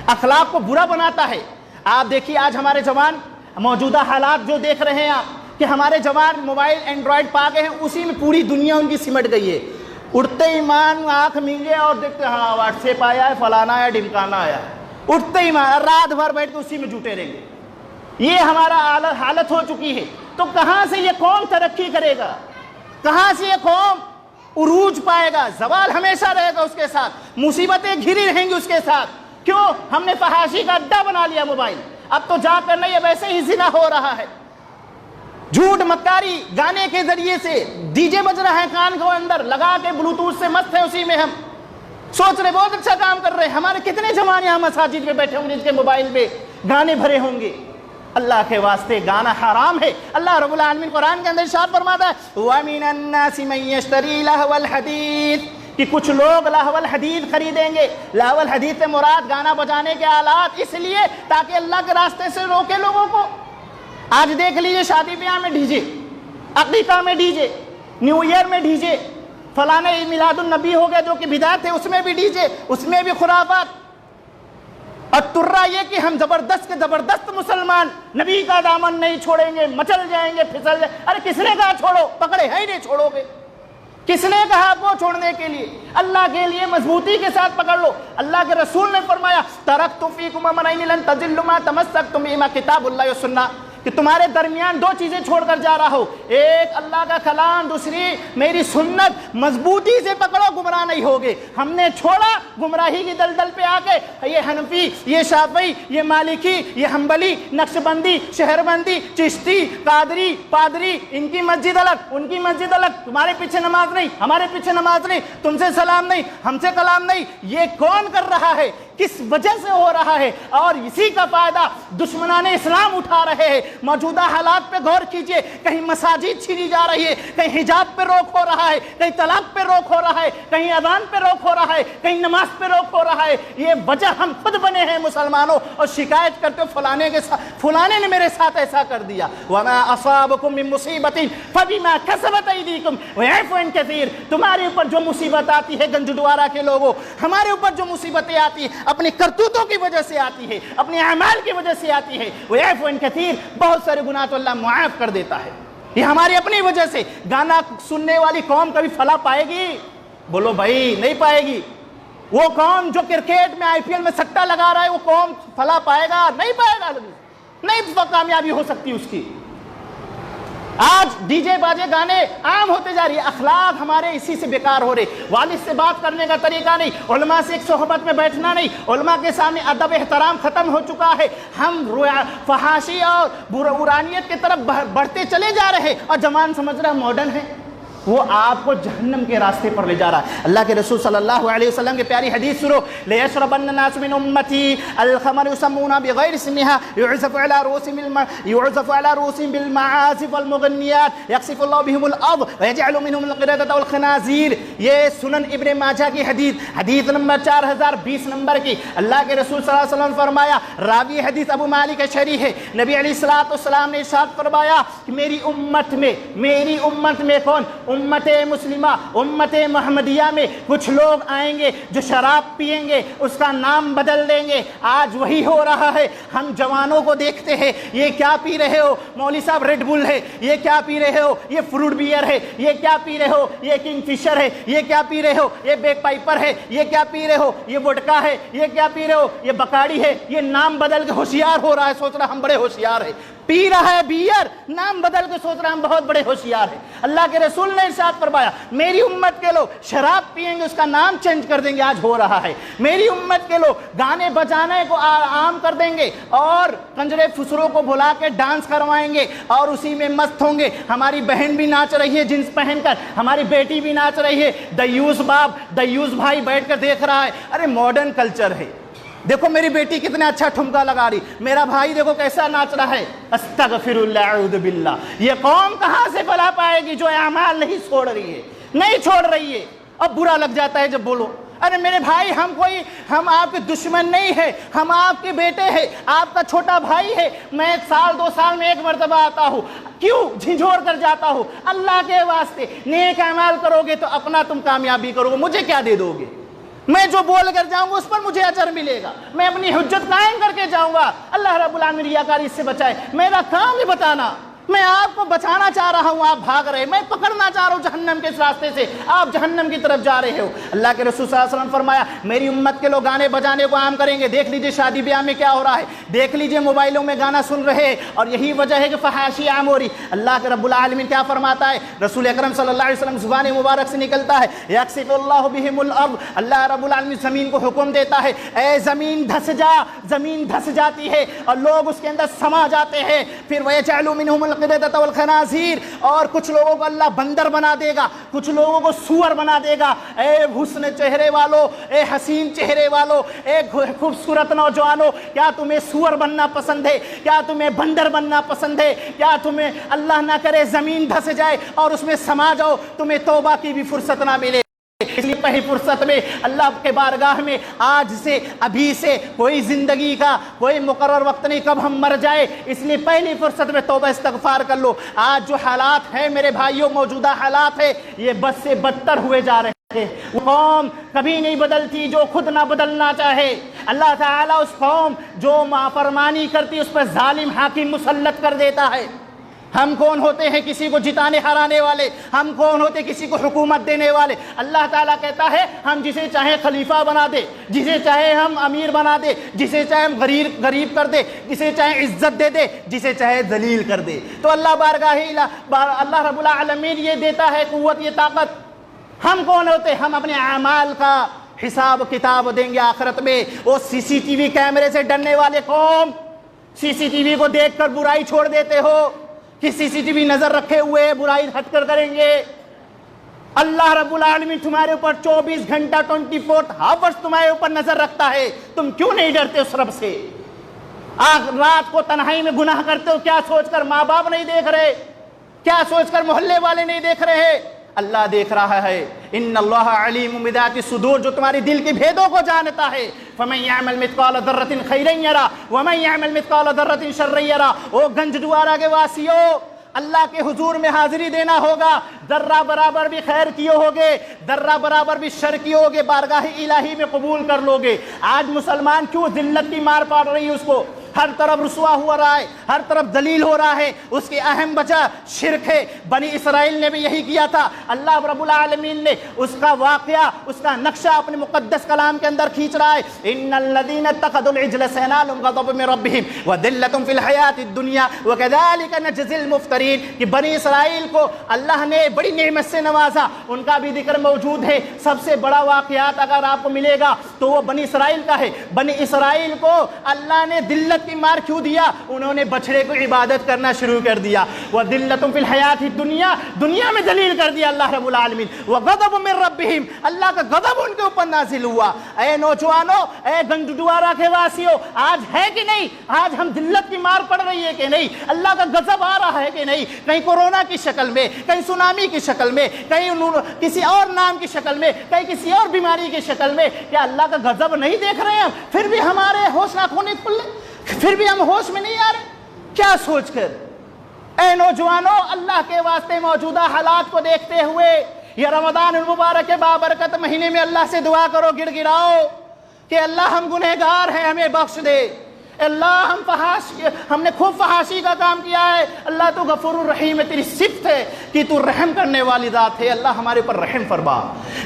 اخلاق کو برا بناتا ہے. آپ دیکھیے آج ہمارے جوان، موجودہ حالات جو دیکھ رہے ہیں آپ، کہ ہمارے جوان موبائل اینڈرائڈ پا گئے ہیں، اسی میں پوری دنیا ان کی سمٹ گئی ہے. اٹھتے ہی مان آنکھ مینگے اور دیکھتے ہاں واٹس ایپ آیا ہے، فلانا آیا، ڈمکانا آیا ہے. اٹھتے ہی مان رات بھر بیٹھ کے اسی میں جھوٹے رہیں گے. یہ ہمارا حالت ہو چکی ہے. تو کہاں سے یہ قوم ترقی کرے گا؟ کہاں سے یہ قوم عروج پائے گا؟ زوال ہمیشہ رہے گا اس کے ساتھ، مصیبتیں گھری رہیں گی اس کے ساتھ. کیوں؟ ہم نے فحاشی کا اڈا بنا لیا موبائل. اب تو جا کر نہیں، ویسے ہی زنا ہو رہا ہے. جھوٹ مکاری گانے کے ذریعے سے، ڈی جے بج رہا ہے کان کو اندر لگا کے، بلوٹوتھ سے مست ہے، اسی میں ہم سوچ رہے بہت اچھا کام کر رہے ہیں. ہمارے کتنے جوان یہاں مساجد میں بیٹھے ہوں گے جن کے موبائل میں گانے بھرے ہوں گے. اللہ کے واسطے گانا حرام ہے. اللہ رب العالمین قرآن کے اندر ارشاد فرماتا ہے وَمِنَ النَّاسِ مَن يَشْتَرِي لَهْوَ الْحَدِيثِ، کہ کچھ لوگ لہو الحدیث خریدیں گے. لہو الحدیث سے مراد گانا بجانے کے آلات، اس لیے تاکہ اللہ کے راستے سے روکے لوگوں کو. آج دیکھ لیجئے شادی بیاہ میں ڈی جے، عقیقہ میں ڈی جے، نیو ایئر میں ڈی جے، فلانے میلاد النبی ہو گیا جو کہ بدعت ہے، اس میں بھی ڈی جے، اس میں بھی خرافات. اور ترا یہ کہ ہم زبردست کے زبردست مسلمان نبی کا دامن نہیں چھوڑیں گے، مچل جائیں گے، پھسل جائیں. ارے کس نے کہا چھوڑو؟ پکڑے ہے ہی نہیں، چھوڑو گے. کس نے کہا آپ کو چھوڑنے کے لیے؟ اللہ کے لیے مضبوطی کے ساتھ پکڑ لو. اللہ کے رسول نے فرمایا ترکت فیکم امرین لن تضلوا ما تمسکتم بہما کتاب اللہ والسنہ، کہ تمہارے درمیان 2 چیزیں چھوڑ کر جا رہا ہو، ایک اللہ کا کلام، دوسری میری سنت. مضبوطی سے پکڑو، گمراہ نہیں ہوگے. ہم نے چھوڑا گمراہی کی دلدل پہ آ کے، یہ حنفی، یہ شافعی، یہ مالکی، یہ حنبلی، نقشبندی، شہربندی، چشتی، قادری، پادری، ان کی مسجد الگ، ان کی مسجد الگ. تمہارے پیچھے نماز نہیں، ہمارے پیچھے نماز نہیں، تم سے سلام نہیں، ہم سے کلام نہیں. یہ کون کر رہا ہے؟ کس وجہ سے ہو رہا ہے؟ اور اسی کا فائدہ دشمنان اسلام اٹھا رہے ہیں. موجودہ حالات پہ غور کیجئے. کہیں مساجد چھینی جا رہی ہے، کہیں حجاب پہ روک ہو رہا ہے، کہیں طلاق پہ روک ہو رہا ہے، کہیں اذان پہ روک ہو رہا ہے، کہیں نماز پہ روک ہو رہا ہے. یہ وجہ ہم خود بنے ہیں مسلمانوں، اور شکایت کرتے ہو فلانے نے میرے ساتھ ایسا کر دیا. وَمَا أَصَابَكُم مِّن مُّصِيبَةٍ فَبِمَا كَسَبَتْ أَيْدِيكُمْ وَيَعْفُو عَن كَثِيرٍ. تمہارے اوپر جو مصیبت آتی ہے گنجدوارہ کے لوگوں، ہمارے اوپر جو مصیبتیں آتی ہیں اپنی کرتوتوں کی وجہ سے آتی ہے، اپنے اعمال کی وجہ سے آتی ہے. وَيَعْفُو عَن كَثِيرٍ، بہت سارے گناہ تو اللہ معاف کر دیتا ہے. یہ ہماری اپنی وجہ سے. گانا سننے والی قوم کبھی فلاح پائے گی؟ بولو بھائی، نہیں پائے گی. وہ قوم جو کرکٹ میں IPL میں سٹا لگا رہا ہے، وہ قوم فلاح پائے گا؟ نہیں پائے گا، نہیں کامیابی ہو سکتی اس کی. آج ڈی جے باجے گانے عام ہوتے جا رہی ہے. اخلاق ہمارے اسی سے بیکار ہو رہے. والد سے بات کرنے کا طریقہ نہیں، علماء سے ایک صحبت میں بیٹھنا نہیں، علماء کے سامنے ادب احترام ختم ہو چکا ہے. ہم فحاشی اور برانیت کی طرف بڑھتے چلے جا رہے ہیں، اور جوان سمجھ رہا ماڈرن ہے. وہ آپ کو جہنم کے راستے پر لے جا رہا ہے. اللہ کے رسول صلی اللہ علیہ وسلم کی پیاری حدیث سنو. لَيَشْرَبَنَّ النَّاسُ مِنْ أُمَّتِي الْخَمْرَ يُسَمُّونَ بِغَيْرِ اسْمِهَا يُعْزَفُ عَلَى رُؤُوسِهِمْ بِالْمَعَازِفِ وَالْمُغَنِّيَاتِ يَقْصِفُ اللَّهُ بِهِمُ الْأَرْضَ وَيَجْعَلُ مِنْهُمُ الْقِرَدَةَ وَالْخَنَازِيرَ. یہ سنن ابن ماجہ کی حدیث نمبر 4020 نمبر کی. اللہ کے رسول صلی اللہ علیہ وسلم فرمایا، راوی حدیث ابو مالک اشعری ہے، نبی علیہ الصلوۃ نے ارشاد فرمایا کہ میری امت میں کون؟ امت مسلمہ، امت محمدیہ میں کچھ لوگ آئیں گے جو شراب پیئیں گے، اس کا نام بدل دیں گے. آج وہی ہو رہا ہے. ہم جوانوں کو دیکھتے ہیں، یہ کیا پی رہے ہو؟ مولوی صاحب ریڈ بل ہے. یہ کیا پی رہے ہو؟ یہ فروٹ بیئر ہے. یہ کیا پی رہے ہو؟ یہ کنگ فشر ہے. یہ کیا پی رہے ہو؟ یہ بیک پائپر ہے. یہ کیا پی رہے ہو؟ یہ وڈکا ہے. یہ کیا پی رہے ہو؟ یہ بکاڑی ہے. یہ نام بدل کے ہوشیار ہو رہا ہے، سوچ رہا ہم بڑے ہوشیار ہیں. پی رہا ہے بیئر، نام بدل کے سوچ رہا ہم بہت بڑے ہوشیار ہیں۔ اللہ کے رسول نے ارشاد فرمایا میری امت کے لوگ شراب پئیں گے اس کا نام چینج کر دیں گے، آج ہو رہا ہے۔ میری امت کے لوگ گانے بجانے کو عام کر دیں گے اور کنجرے فسروں کو بھلا کے ڈانس کروائیں گے اور اسی میں مست ہوں گے۔ ہماری بہن بھی ناچ رہی ہے جنس پہن کر، ہماری بیٹی بھی ناچ رہی ہے، دیوس باپ دیوس بھائی بیٹھ کر دیکھ رہا ہے۔ ارے ماڈرن کلچر ہے، دیکھو میری بیٹی کتنا اچھا ٹھمکا لگا رہی، میرا بھائی دیکھو کیسا ناچ رہا ہے۔ استغفر اللہ، اعوذ باللہ۔ یہ قوم کہاں سے بلا پائے گی جو اعمال نہیں چھوڑ رہی ہے، نہیں چھوڑ رہی ہے؟ اب برا لگ جاتا ہے جب بولو۔ ارے میرے بھائی ہم آپ کے دشمن نہیں ہیں، ہم آپ کے بیٹے ہیں، آپ کا چھوٹا بھائی ہے۔ میں سال 2 سال میں 1 مرتبہ آتا ہوں، کیوں جھنجھوڑ کر جاتا ہوں؟ اللہ کے واسطے نیک اعمال کرو گے تو اپنا تم کامیابی کرو گے، مجھے کیا دے دو گے؟ میں جو بول کر جاؤں گا اس پر مجھے اجر ملے گا، میں اپنی حجت قائم کر کے جاؤں گا۔ اللہ رب العالمین ریاکاری سے بچائے، میرا کام ہے بتانا۔ میں آپ کو بچانا چاہ رہا ہوں، آپ بھاگ رہے، میں پکڑنا چاہ رہا ہوں جہنم کے اس راستے سے، آپ جہنم کی طرف جا رہے ہو۔ اللہ کے رسول صلی اللہ علیہ وسلم فرمایا میری امت کے لوگ گانے بجانے کو عام کریں گے۔ دیکھ لیجئے شادی بیاہ میں کیا ہو رہا ہے، دیکھ لیجئے موبائلوں میں گانا سن رہے ہیں، اور یہی وجہ ہے کہ فحاشی عام ہو رہی۔ اللہ کے رب العالمین کیا فرماتا ہے؟ رسول اکرم صلی اللہ علیہ وسلم زبان مبارک سے نکلتا ہے یکسف اللہ بہم الارض، اللہ رب العالمین زمین کو حکم دیتا ہے اے زمین دھس جا، زمین دھس جاتی ہے اور لوگ اس کے اندر سما جاتے ہیں۔ پھر وَيَجْعَلُ مِنْهُمُ الْقِرَدَةَ وَالْخَنَازِيرَ، اور کچھ لوگوں کو اللہ بندر بنا دے گا، کچھ لوگوں کو سور بنا دے گا۔ اے حسن چہرے والو، اے حسین چہرے والو، اے خوبصورت نوجوانوں، کیا تمہیں سور بننا پسند ہے؟ کیا تمہیں بندر بننا پسند ہے؟ کیا تمہیں اللہ نہ کرے زمین دھس جائے اور اس میں سما جاؤ، تمہیں توبہ کی بھی فرصت نہ ملے؟ اس لیے پہلی فرصت میں اللہ کے بارگاہ میں آج سے، ابھی سے کوئی زندگی کا کوئی مقرر وقت نہیں کب ہم مر جائے، اس لیے پہلی فرصت میں توبہ استغفار کر لو۔ آج جو حالات ہیں میرے بھائیوں، موجودہ حالات ہیں، یہ بد سے بدتر ہوئے جا رہے ہیں۔ وہ قوم کبھی نہیں بدلتی جو خود نہ بدلنا چاہے۔ اللہ تعالیٰ اس قوم جو نافرمانی کرتی اس پر ظالم حاکم مسلط کر دیتا ہے۔ ہم کون ہوتے ہیں کسی کو جتانے ہرانے والے؟ ہم کون ہوتے کسی کو حکومت دینے والے؟ اللہ تعالیٰ کہتا ہے ہم جسے چاہے خلیفہ بنا دے، جسے چاہے ہم امیر بنا دے، جسے چاہے ہم غریب کر دے، جسے چاہے عزت دے دے، جسے چاہے ذلیل کر دے۔ تو اللہ رب العالمین یہ دیتا ہے قوت، یہ طاقت۔ ہم کون ہوتے؟ ہم اپنے اعمال کا حساب کتاب دیں گے آخرت میں۔ وہ سی سی ٹی وی کیمرے سے ڈرنے والے قوم، سی سی ٹی وی کو دیکھ کر برائی چھوڑ دیتے ہو کہ سی سی ٹی وی نظر رکھے ہوئے برائی ہٹ کر کریں گے۔ اللہ رب العالمین تمہارے اوپر 24 گھنٹہ 24 آورس تمہارے اوپر نظر رکھتا ہے، تم کیوں نہیں ڈرتے اس رب سے؟ رات کو تنہائی میں گناہ کرتے ہو، کیا سوچ کر ماں باپ نہیں دیکھ رہے؟ کیا سوچ کر محلے والے نہیں دیکھ رہے؟ اللہ دیکھ رہا ہے۔ ان اللہ علیم بذات الصدور، جو تمہاری دل کی بھیدوں کو جانتا ہے۔ فمن يعمل مثقال ذرة خيرا يرى ومن يعمل مثقال ذرة شرا يرى۔ او گنج دوارہ کے واسیوں، اللہ کے حضور میں حاضری دینا ہوگا، ذرہ برابر بھی خیر کیے ہوگے، ذرہ برابر بھی شر کیے ہوگے، بارگاہ الہی میں قبول کر لوگے۔ آج مسلمان کیوں ذلت کی مار پاڑ رہی ہے؟ اس کو ہر طرف رسوا ہو رہا ہے، ہر طرف ذلیل ہو رہا ہے۔ اس کی اہم وجہ شرک ہے۔ بنی اسرائیل نے بھی یہی کیا تھا۔ اللہ رب العالمین نے اس کا واقعہ، اس کا نقشہ اپنے مقدس کلام کے اندر کھینچ رہا ہے۔ ان الذين اتخذوا العجل سينالهم غضب من ربهم وذلة في الحياة الدنيا وكذلك نجزي المفترين، کہ بنی اسرائیل کو اللہ نے بڑی نعمت سے نوازا، ان کا بھی ذکر موجود ہے۔ سب سے بڑا واقعات اگر آپ کو ملے گا تو وہ بنی اسرائیل کا ہے۔ بنی اسرائیل کو اللہ نے ذلت کی مار کیوں دیا؟ انہوں نے بچڑے کو عبادت کرنا شروع کر دیا۔ وَذِلَّةٌ فِي الْحَيَاةِ الدُّنْيَا، دنیا میں ذلیل کر دیا اللہ رب العالمین۔ وَغَضَبٌ مِّن رَّبِّهِمْ، اللہ کا غضب ان کے اوپر نازل ہوا۔ اے نوجوانوں، اے گنجدوارہ کے واسیوں، آج ہے کہ نہیں؟ آج ہم ذلت کی مار پڑ رہی ہے کہ نہیں؟ اللہ کا غضب آ رہا ہے کہ نہیں؟ کہیں کورونا کی شکل میں، کہیں سونامی کی شکل میں، کہیں کسی اور نام کی شکل میں، کہیں کسی اور بیماری کی شکل میں، کیا اللہ کا غضب نہیں دیکھ رہے ہیں؟ پھر بھی ہمارے ہوش ناک ہونے کھلے، پھر بھی ہم ہوش میں نہیں آ رہے، کیا سوچ کر؟ اے نوجوانوں، اللہ کے واسطے موجودہ حالات کو دیکھتے ہوئے یہ رمضان المبارک کے بابرکت مہینے میں اللہ سے دعا کرو، گڑ گڑاؤ کہ اللہ ہم گنہگار ہیں، ہمیں بخش دے۔ اللہ ہم نے خوب فحاشی کا کام کیا ہے، اللہ تو غفور الرحیم ہے، تیری صفت ہے کہ تو رحم کرنے والی ذات ہے، اللہ ہمارے پر رحم فرما۔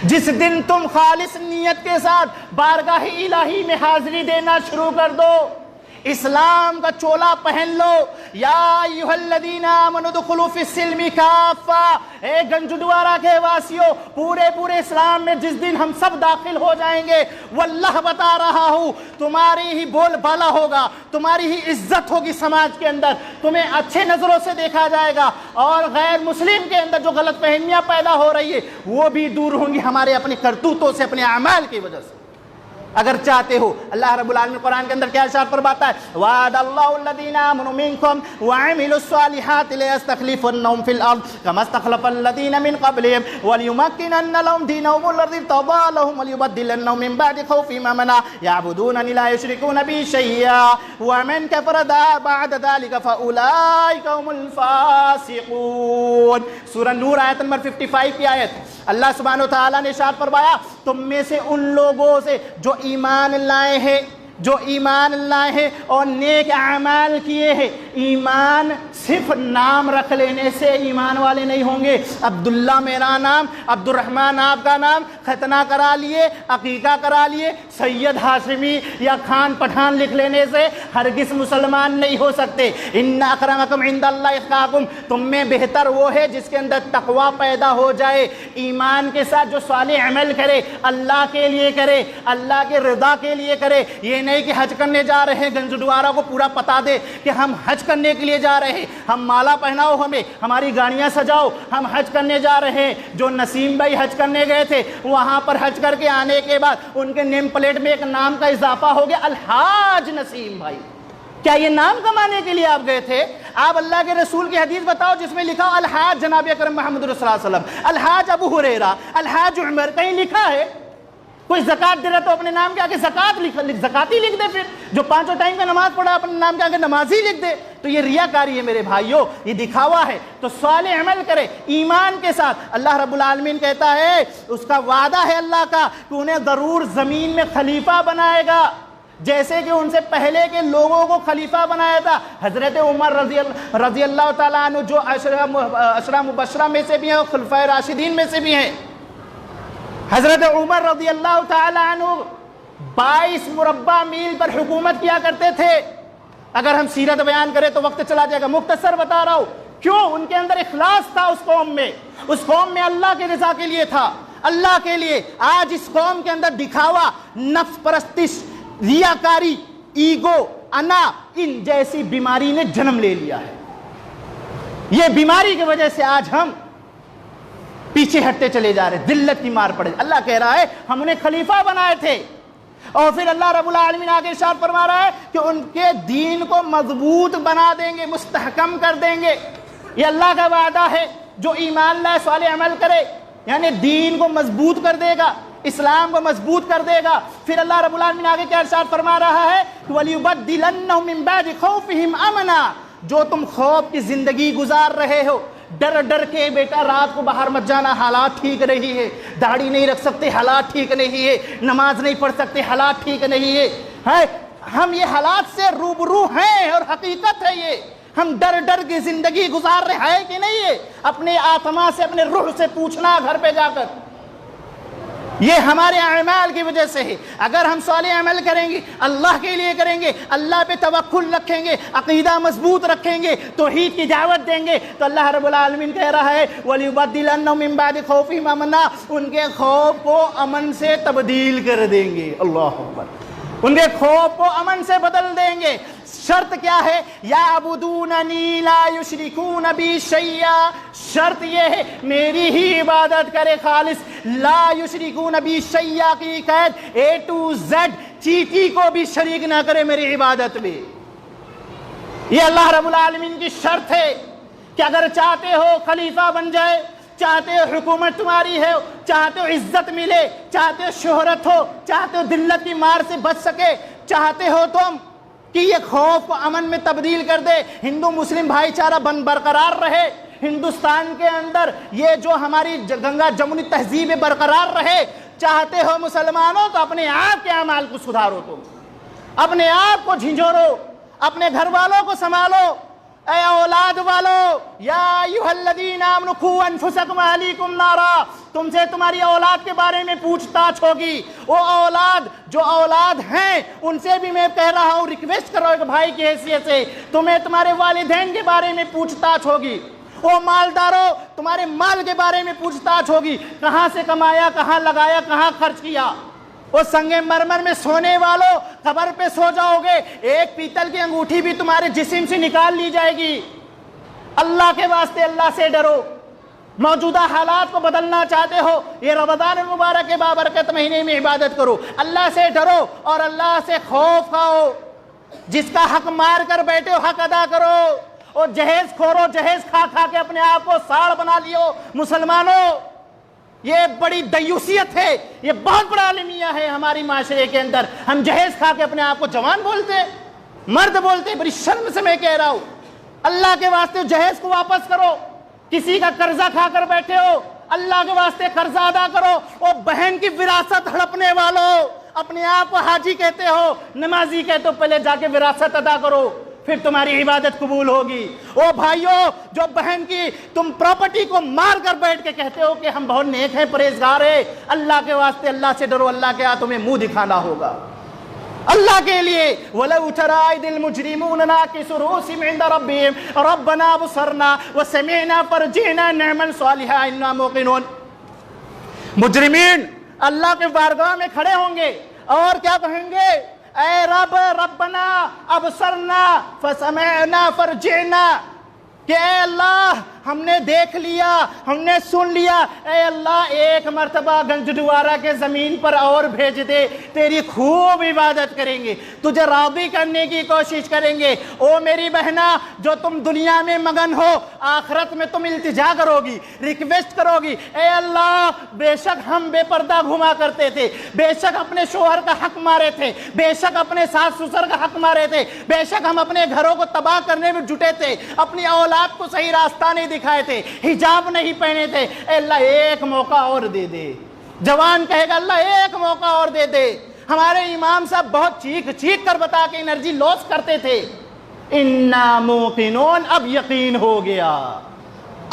جس دن تم خالص نیت کے ساتھ بارگاہ الہی میں حاضری دینا شروع کر دو، اسلام کا چولا پہن لو. یا ایھا الذین آمنوا ادخلوا فی السلم کافہ، اے گنجدوارا کے واسیوں، پورے اسلام میں جس دن ہم سب داخل ہو جائیں گے، واللہ بتا رہا ہوں تمہاری ہی بول بالا ہوگا، تمہاری ہی عزت ہوگی سماج کے اندر، تمہیں اچھے نظروں سے دیکھا جائے گا، اور غیر مسلم کے اندر جو غلط فہمیاں پیدا ہو رہی ہے وہ بھی دور ہوں گی ہمارے اپنے کرتوتوں سے، اپنے اعمال کی وجہ سے. اگر چاہتے ہو، اللہ رب العالمین قرآن کے اندر کیا ارشاد فرماتا ہے؟ وعد اللہ الذین آمنوا منکم وعملوا الصالحات لیستخلفنہم فی الارض کما استخلف الذین من قبلہم ولیمکنن لہم دینہم الذی ارتضی لہم ولیبدلنہم من بعد خوفہم امنا یعبدوننی لا یشرکون بی شیئا ومن کفر بعد ذلک فاولئک هم الفاسقون. سورہ نور آیت نمبر 55 کی آیت. اللہ سبحانہ وتعالیٰ نے ارشاد فرمایا تم میں سے ان لوگوں سے جو ایمان لائے ہیں اور نیک اعمال کیے ہیں. ایمان صرف نام رکھ لینے سے ایمان والے نہیں ہوں گے. عبداللہ میرا نام، عبد الرحمن آپ کا نام، ختنہ کرا لیے، عقیقہ کرا لیے، سید ہاشمی یا خان پٹھان لکھ لینے سے ہرگز مسلمان نہیں ہو سکتے. ان اکرمکم عند اللہ اتقاکم، تم میں بہتر وہ ہے جس کے اندر تقوی پیدا ہو جائے، ایمان کے ساتھ جو صالح عمل کرے، اللہ کے لیے کرے، اللہ کے رضا کے لیے کرے. یہ نہیں کہ حج کرنے جا رہے ہیں، گنجدوارا کو پورا پتا دے کہ ہم حج کرنے کے لیے جا رہے ہیں، ہم مالا پہناؤ، ہمیں ہماری گاڑیاں سجاؤ، ہم حج کرنے جا رہے ہیں. جو نسیم بھائی حج کرنے گئے تھے، وہاں پر حج کر کے آنے کے بعد ان کے نیم پلیٹ میں ایک نام کا اضافہ ہو گیا، الحاج نسیم بھائی. کیا یہ نام کمانے کے لیے آپ گئے تھے؟ آپ اللہ کے رسول کی حدیث بتاؤ جس میں لکھا الحاج جناب اکرم محمد رسول اللہ صلی اللہ علیہ وسلم، الحاج ابو ہریرہ، الحاج عمر، کہیں لکھا ہے؟ کوئی زکات دے رہا تو اپنے نام کے آگے زکاتی لکھ دے، پھر جو 5 ٹائم کا نماز پڑھا اپنے نام کے آگے نمازی لکھ دے. تو یہ ریاکاری ہے میرے بھائیوں، یہ دکھاوا ہے. تو صالح عمل کرے ایمان کے ساتھ. اللہ رب العالمین کہتا ہے اس کا وعدہ ہے اللہ کا کہ انہیں ضرور زمین میں خلیفہ بنائے گا، جیسے کہ ان سے پہلے کے لوگوں کو خلیفہ بنایا تھا. حضرت عمر رضی اللہ تعالیٰ عنہ جو عشرہ مبشرہ میں سے بھی ہیں اور خلفائے راشدین میں سے بھی ہیں. حضرت عمر رضی اللہ تعالیٰ عنہ 22 مربع میل پر حکومت کیا کرتے تھے. اگر ہم سیرت بیان کریں تو وقت چلا جائے گا، مختصر بتا رہا ہوں. کیوں؟ ان کے اندر اخلاص تھا اس قوم میں اللہ کے رضا کے لیے تھا، اللہ کے لیے. آج اس قوم کے اندر دکھاوا، نفس پرستش، ریاکاری، ایگو، انا، ان جیسی بیماری نے جنم لے لیا ہے. یہ بیماری کی وجہ سے آج ہم پیچھے ہٹتے چلے جا رہے، ذلت کی مار پڑے. اللہ کہہ رہا ہے ہم انہیں خلیفہ بنائے تھے، اور پھر اللہ رب العالمین آگے ارشاد فرما رہا ہے کہ ان کے دین کو مضبوط بنا دیں گے، مستحکم کر دیں گے. یہ اللہ کا وعدہ ہے. جو ایمان لائے، صالح عمل کرے، یعنی دین کو مضبوط کر دے گا، اسلام کو مضبوط کر دے گا. پھر اللہ رب العالمین آگے کیا ارشاد فرما رہا ہے؟ وَلِيُبَدِّلَنَّهُم مِّن بَعْدِ خَوْفِهِمْ أَمْنًا. جو تم خوف کی زندگی گزار رہے ہو، ڈر کے بیٹا رات کو باہر مت جانا، حالات ٹھیک نہیں ہے، داڑھی نہیں رکھ سکتے، حالات ٹھیک نہیں ہے، نماز نہیں پڑھ سکتے، حالات ٹھیک نہیں ہے. ہم یہ حالات سے روبرو ہیں اور حقیقت ہے یہ. ہم ڈر کے زندگی گزار رہے ہیں کہ نہیں ہے؟ اپنے آتما سے، اپنے روح سے پوچھنا گھر پہ جا کر. یہ ہمارے اعمال کی وجہ سے ہے. اگر ہم صالح عمل کریں گے، اللہ کے لیے کریں گے، اللہ پہ توکل رکھیں گے، عقیدہ مضبوط رکھیں گے، توحید کی دعوت دیں گے، تو اللہ رب العالمین کہہ رہا ہے وَلِيُبَدِّلَنَّهُم مِّن بَعْدِ خَوْفِهِمْ أَمْنًا. ان کے خوف کو امن سے تبدیل کر دیں گے. اللہ اکبر. ان کے خوف کو امن سے بدل دیں گے. شرط کیا ہے؟ یعبدوننی لا یشرکون بی شیئا. شرط یہ ہے میری ہی عبادت کرے خالص. لا یشرکون بی شیئا کی قید A to Z، چیٹی کو بھی شریک نہ کرے میری عبادت میں. یہ اللہ رب العالمین کی شرط ہے کہ اگر چاہتے ہو خلیفہ بن جائے، چاہتے ہو حکومت تمہاری ہے، چاہتے ہو عزت ملے، چاہتے ہو شہرت ہو، چاہتے ہو ذلت کی مار سے بچ سکے، چاہتے ہو تم کہ یہ خوف کو امن میں تبدیل کر دے، ہندو مسلم بھائی چارہ برقرار رہے، ہندوستان کے اندر یہ جو ہماری گنگا جمنی تہذیب برقرار رہے، چاہتے ہو مسلمانوں تو اپنے آپ کے اعمال کو سدھارو، تم اپنے آپ کو جھنجھوڑو، اپنے گھر والوں کو سنبھالو. اے اولاد والو، یا ایھا الذین آمنوا قوا انفسکم واہلیکم نارا، تم سے تمہاری اولاد کے بارے میں پوچھ تاچھ ہوگی۔ وہ اولاد جو اولاد ہیں ان سے بھی میں کہہ رہا ہوں، ریکویسٹ کر رہا ہوں ایک بھائی کی حیثیت سے، تمہیں تمہارے والدین کے بارے میں پوچھ تاچھ ہوگی۔ وہ مالداروں، تمہارے مال کے بارے میں پوچھ تاچھ ہوگی، کہاں سے کمایا، کہاں لگایا، کہاں خرچ کیا۔ وہ سنگ مرمر میں سونے والوں، قبر پہ سو جاؤ گے، ایک پیتل کی انگوٹھی بھی تمہارے جسم سے نکال لی جائے گی۔ اللہ کے واسطے اللہ سے ڈرو۔ موجودہ حالات کو بدلنا چاہتے ہو، یہ رمضان المبارک کے بابرکت مہینے میں عبادت کرو، اللہ سے ڈرو اور اللہ سے خوف کھاؤ۔ جس کا حق مار کر بیٹھے ہو حق ادا کرو، اور جہیز کھورو، جہیز کھا کھا کے اپنے آپ کو ساڑ بنا لیو۔ مسلمانوں، یہ بڑی دیوسیت ہے، یہ بہت بڑا المیہ ہے ہماری معاشرے کے اندر۔ ہم جہیز کھا کے اپنے آپ کو جوان بولتے، مرد بولتے، بڑی شرم سے میں کہہ رہا ہوں۔ اللہ کے واسطے جہیز کو واپس کرو۔ کسی کا قرضہ کھا کر بیٹھے ہو، اللہ کے واسطے قرضہ ادا کرو۔ اور بہن کی وراثت ہڑپنے والوں، اپنے آپ کو حاجی کہتے ہو، نمازی کہتے ہو، پہلے جا کے وراثت ادا کرو، پھر تمہاری عبادت قبول ہوگی۔ او بھائیو، جو بہن کی تم پراپرٹی کو مار کر بیٹھ کے کہتے ہو کہ ہم بہت نیک ہیں، پرہیزگار ہیں، اللہ کے واسطے اللہ سے ڈرو، اللہ کے ہاتھ تمہیں منہ دکھانا ہوگا اللہ کے لیے۔ وَلَوْ تَرَىٰ إِذِ الْمُجْرِمُونَ نَاكِسُو رُءُوسِهِمْ عِندَ رَبِّهِمْ رَبَّنَا أَبْصَرْنَا وَسَمِعْنَا فَارْجِعْنَا نَعْمَلْ صَالِحًا إِنَّا مُوقِنُونَ۔ مجرمین اللہ کے بارگاہ میں کھڑے ہوں گے اور کیا کہیں گے؟ اے رب، ربنا ابصرنا فسمعنا فرجعنا، کہ اے اللہ ہم نے دیکھ لیا، ہم نے سن لیا، اے اللہ ایک مرتبہ گنج دوارہ کے زمین پر اور بھیج دے، تیری خوب عبادت کریں گے، تجھے راضی کرنے کی کوشش کریں گے۔ او میری بہنا، جو تم دنیا میں مگن ہو، آخرت میں تم التجا کرو گی، ریکویسٹ کرو گی، اے اللہ بے شک ہم بے پردہ گھما کرتے تھے، بے شک اپنے شوہر کا حق مارے تھے، بے شک اپنے ساس سسر کا حق مارے تھے، بے شک ہم اپنے گھروں کو تباہ کرنے میں جٹے تھے، اپنی اولاد کو صحیح راستہ نہیں دکھائے تھے، حجاب نہیں پہنے تھے، اے اللہ ایک موقع اور دے دے۔ جوان کہے گا اللہ ایک موقع اور دے دے۔ ہمارے امام صاحب بہت چیخ چیخ کر بتا کے انرجی لاس کرتے تھے، انا موقنون، اب یقین ہو گیا۔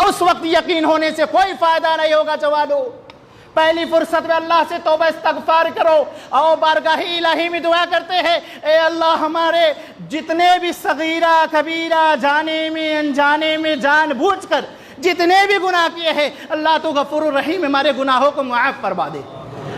اس وقت یقین ہونے سے کوئی فائدہ نہیں ہوگا جوانو۔ پہلی فرصت میں اللہ سے توبہ استغفار کرو، اور بارگاہ الہی میں دعا کرتے ہیں، اے اللہ ہمارے جتنے بھی صغیرہ کبیرہ، جانے میں انجانے میں، جان بوجھ کر جتنے بھی گناہ کیے ہیں، اللہ تو غفور الرحیم ہمارے گناہوں کو معاف فرما دے۔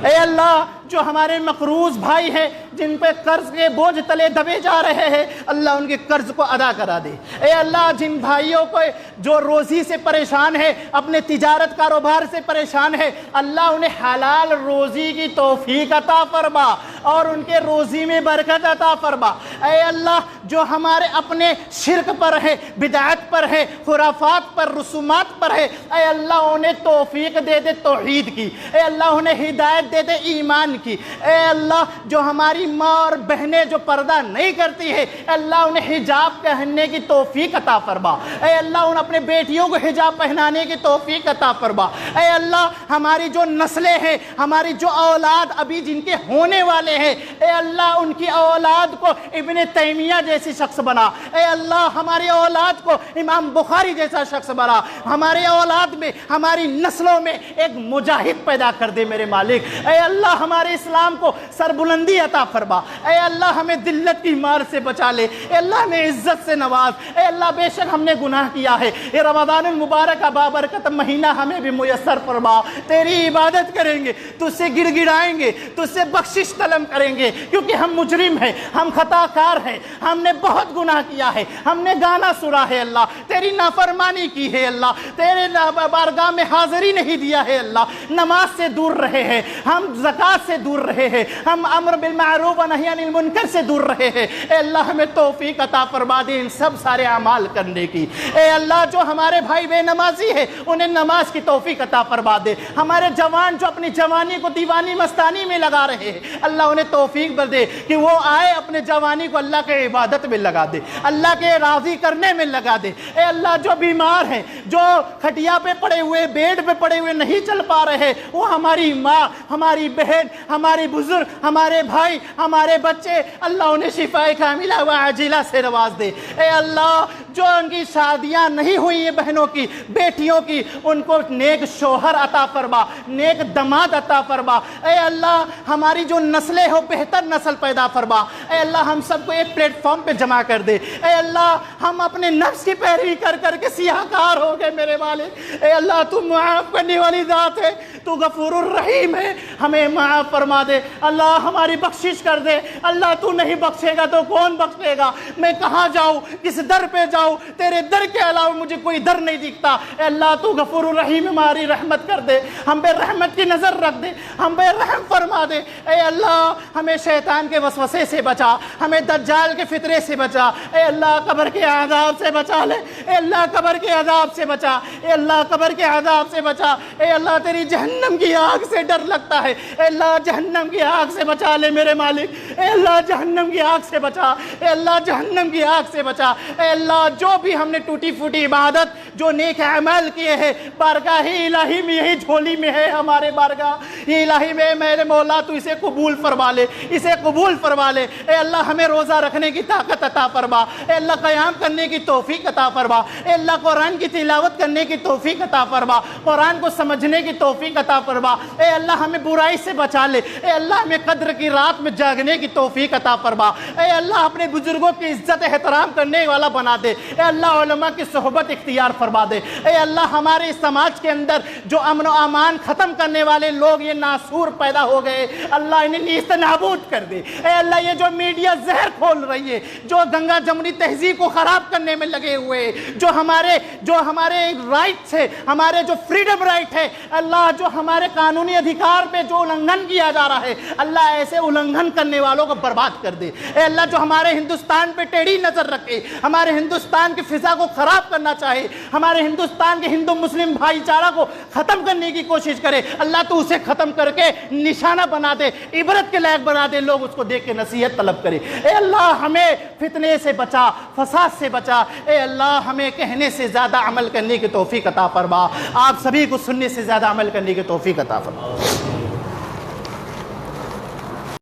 اے اللہ جو ہمارے مقروض بھائی ہیں، جن پہ قرض کے بوجھ تلے دبے جا رہے ہیں، اللہ ان کے قرض کو ادا کرا دے۔ اے اللہ جن بھائیوں کو جو روزی سے پریشان ہے، اپنے تجارت کاروبار سے پریشان ہے، اللہ انہیں حلال روزی کی توفیق عطا فرما اور ان کے روزی میں برکت عطا فرما۔ اے اللہ جو ہمارے اپنے شرک پر ہے، بدعت پر ہے، خرافات پر، رسومات پر ہے، اے اللہ انہیں توفیق دے دے توحید کی، اے اللہ انہیں ہدایت دے دے ایمان کی۔ اے اللہ جو ہماری ماں اور بہنیں جو پردہ نہیں کرتی ہے، اے اللہ انہیں حجاب پہننے کی توفیق عطا فرما۔ اے اللہ ان اپنے بیٹیوں کو حجاب پہنانے کی توفیق عطا فرما۔ اے اللہ ہماری جو نسلیں ہیں، ہماری جو اولاد ابھی جن کے ہونے والے ہیں، اے اللہ ان کی اولاد کو ابن تیمیہ جیسی شخص بنا۔ اے اللہ ہماری اولاد کو امام بخاری جیسا شخص بنا۔ ہمارے اولاد میں، ہماری نسلوں میں ایک مجاہد پیدا کر دے میرے مالک۔ اے اللہ ہمارے اسلام کو سربلندی عطا فرما۔ اے اللہ ہمیں ذلت کی مار سے بچا لے۔ اے اللہ ہمیں عزت سے نواز۔ اے اللہ بے شک ہم نے گناہ کیا ہے، یہ رمضان المبارک کا بابرکت مہینہ ہمیں بھی میسر فرما۔ تیری عبادت کریں گے، تجھ سے گڑ گڑائیں گے، تجھ سے بخشش طلب کریں گے، کیونکہ ہم مجرم ہیں، ہم خطا کار ہیں، ہم نے بہت گناہ کیا ہے، ہم نے گانا سنا ہے اللہ، تیری نافرمانی کی ہے اللہ، تیرے بارگاہ میں حاضری نہیں دیا ہے اللہ، نماز سے دور رہے ہیں، ہم زکوٰۃ سے دور رہے ہیں، ہم امر بالمعروف و نہی عن المنکر سے دور رہے ہیں۔ اے اللہ ہمیں توفیق عطا فرما دے ان سب سارے اعمال کرنے کی۔ اے اللہ جو ہمارے بھائی بے نمازی ہیں انہیں نماز کی توفیق عطا فرما دے۔ ہمارے جوان جو اپنی جوانی کو دیوانی مستانی میں لگا رہے ہیں، اللہ انہیں توفیق دے کہ وہ آئے اپنے جوانی کو اللہ کے عبادت میں لگا دے، اللہ کے راضی کرنے میں لگا دے۔ اے اللہ جو بیمار ہیں، جو کھٹیا پہ پڑے ہوئے، بیڈ پہ پڑے ہوئے نہیں چل پا رہے، وہ ہماری ماں، ہماری بہن، ہمارے بزرگ، ہمارے بھائی، ہمارے بچے، اللہ انہیں شفاء کاملہ و عاجلہ سے نواز دے۔ اے اللہ جو ان کی شادیاں نہیں ہوئی ہیں بہنوں کی، بیٹیوں کی، ان کو نیک شوہر عطا فرما، نیک دماد عطا فرما۔ اے اللہ ہماری جو نسلیں ہو بہتر نسل پیدا فرما۔ اے اللہ ہم سب کو ایک پلیٹ فارم پہ جمع کر دے۔ اے اللہ ہم اپنے نفس کی پیروی کر کر کے سیاہ کار ہو گئے میرے والد۔ اے اللہ تو معاف کرنے والی ذات ہے، تو غفور الرحیم ہے، ہمیں معاف فرما دے۔ اللہ ہماری بخشش کر دے۔ اللہ تو نہیں بخشے گا تو کون بخشے گا؟ میں کہاں جاؤں، کس در پہ جاؤں؟ تیرے در کے علاوہ مجھے کوئی در نہیں دکھتا۔ اے اللہ تو غفور الرحیم ہماری رحمت کر دے، ہم پہ رحمت کی نظر رکھ دے، ہم پہ رحم فرما دے۔ اے اللہ ہمیں شیطان کے وسوسے سے بچا، ہمیں دجال کے فتنے سے بچا۔ اے اللہ قبر کے عذاب سے بچا لے، اے اللہ قبر کے عذاب سے بچا، اے اللہ قبر کے عذاب سے بچا۔ اے اللہ تیری جہنم کی آگ سے ڈر لگتا ہے، اے اللہ جہنم کی آگ سے بچا لے میرے مالک۔ اے اللہ جہنم کی آگ سے بچا، اے اللہ جہنم کی آگ سے بچا۔ اے اللہ جو بھی ہم نے ٹوٹی پھوٹی عبادت، جو نیک عمل کیے ہیں، بارگاہ الہی میں یہی جھولی میں ہے، ہمارے بارگاہ الہی میں میرے مولا تو اسے قبول فرما لے، اسے قبول فرما لے۔ اے اللہ ہمیں روزہ رکھنے کی طاقت عطا فرما، اے اللہ قیام کرنے کی توفیق عطا فرما، اے اللہ قرآن کی تلاوت کرنے کی توفیق عطا فرما، قرآن کو سمجھنے کی توفیق عطا فرما۔ اے اللہ ہمیں برائی سے بچا لے، اے اللہ ہمیں قدر کی رات میں جاگنے کی توفیق عطا فرما۔ اے اللہ اپنے بزرگوں کی عزت احترام کرنے والا بنا دے، اے اللہ علماء کی صحبت اختیار فرما دے۔ اے اللہ ہمارے سماج کے اندر جو امن و امان ختم کرنے والے لوگ یہ ناسور پیدا ہو گئے، اللہ انہیں نیست نابود کر دے۔ اے اللہ یہ جو میڈیا زہر کھول رہی ہے، جو گنگا جمنی تہذیب کو خراب کرنے میں لگے ہوئے، جو ہمارے رائٹس ہے، ہمارے جو فریڈم رائٹ ہے، اللہ جو ہمارے قانونی ادھیکار پہ جو النگھن کیا جا رہا ہے، اللہ ایسے النگھن کرنے والوں کو برباد کر دے۔ اے اللہ جو ہمارے ہندوستان پہ ٹیڑھی نظر رکھے، ہمارے ہندوستان کی فضا کو خراب کرنا چاہے، ہمارے ہندوستان کے ہندو مسلم بھائی چارہ کو ختم کرنے کی کوشش کرے، اللہ تو اسے ختم کر کے نشانہ بنا دے، عبرت کے لائق بنا دے، لوگ اس کو دیکھ کے نصیحت طلب کرے۔ اے اللہ ہمیں فتنے سے بچا، فساد سے بچا۔ اے اللہ ہمیں کہنے سے زیادہ عمل کرنے کی توفیق عطا فرما، آپ سبھی کو سننے سے زیادہ عمل کرنے کی توفیق عطا فرما۔